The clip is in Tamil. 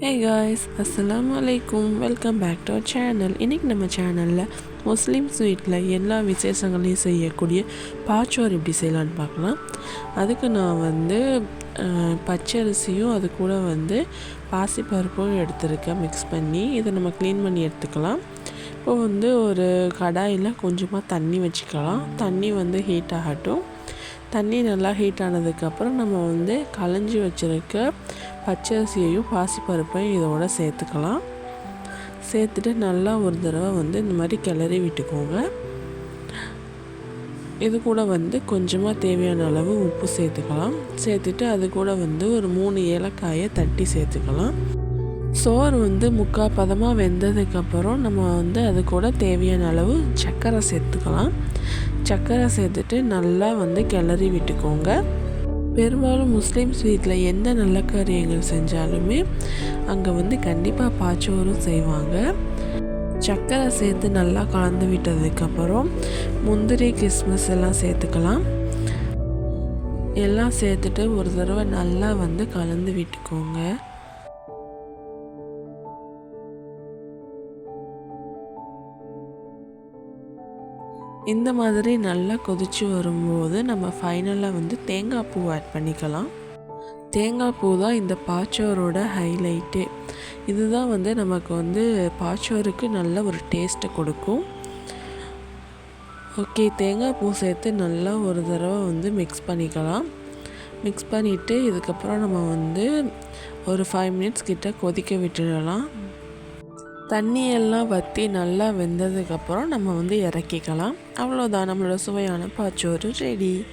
Hey guys, Assalamu alaikum. Welcome back to our channel. இன்றைக்கி நம்ம சேனலில் முஸ்லீம் ஸ்வீட்டில் எல்லா விசேஷங்களையும் செய்யக்கூடிய பாச்சோறு எப்படி செய்யலான்னு பார்க்கலாம். அதுக்கு நான் பச்சரிசியும் அது கூட பாசிப்பருப்பும் எடுத்துருக்கேன் மிக்ஸ் பண்ணி. இதை நம்ம க்ளீன் பண்ணி எடுத்துக்கலாம். இப்போ ஒரு கடாயில் கொஞ்சமாக தண்ணி வச்சுக்கலாம். தண்ணி ஹீட் ஆகட்டும். தண்ணி நல்லா ஹீட் ஆனதுக்கப்புறம் நம்ம களைஞ்சி வச்சுருக்க பச்சரிசியையும் பாசிப்பருப்பையும் இதோட சேர்த்துக்கலாம். சேர்த்துட்டு நல்லா ஒரு தடவை இந்த மாதிரி கிளறி விட்டுக்கோங்க. இது கூட கொஞ்சமாக தேவையான அளவு உப்பு சேர்த்துக்கலாம். சேர்த்துட்டு அது கூட ஒரு 3 ஏலக்காயை தட்டி சேர்த்துக்கலாம். சோறு முக்கால் பதமாக வெந்ததுக்கப்புறம் நம்ம அது கூட தேவையான அளவு சர்க்கரை சேர்த்துக்கலாம். சர்க்கரை சேர்த்துட்டு நல்லா கிளறி விட்டுக்கோங்க. பெரும்பாலும் முஸ்லீம் ஸ்வீட்டில் எந்த நல்ல காரியங்கள் செஞ்சாலுமே அங்கே கண்டிப்பாக பாச்சோறும் செய்வாங்க. சர்க்கரை சேர்த்து நல்லா கலந்து விட்டதுக்கப்புறம் முந்திரி கிஸ்மிஸ் எல்லாம் சேர்த்துக்கலாம். எல்லாம் சேர்த்துட்டு ஒரு தடவை நல்லா கலந்து விட்டுக்கோங்க. இந்த மாதிரி நல்லா கொதித்து வரும்போது நம்ம ஃபைனலாக தேங்காய் பூ ஆட் பண்ணிக்கலாம். தேங்காய் பூ தான் இந்த பாச்சோரோட ஹைலைட்டே. இதுதான் நமக்கு பாச்சோருக்கு நல்ல ஒரு டேஸ்ட்டை கொடுக்கும். ஓகே, தேங்காய் பூ சேர்த்து நல்லா ஒரு தடவை மிக்ஸ் பண்ணிக்கலாம். மிக்ஸ் பண்ணிவிட்டு இதுக்கப்புறம் நம்ம ஒரு 5 மினிட்ஸ் கிட்ட கொதிக்க விட்டுடலாம். தண்ணியெல்லாம் வற்றி நல்லா வெந்ததுக்கப்புறம் நம்ம இறக்கிக்கலாம். அவ்வளோதான், நம்மளோட சுவையான பாச்சோறு ரெடி.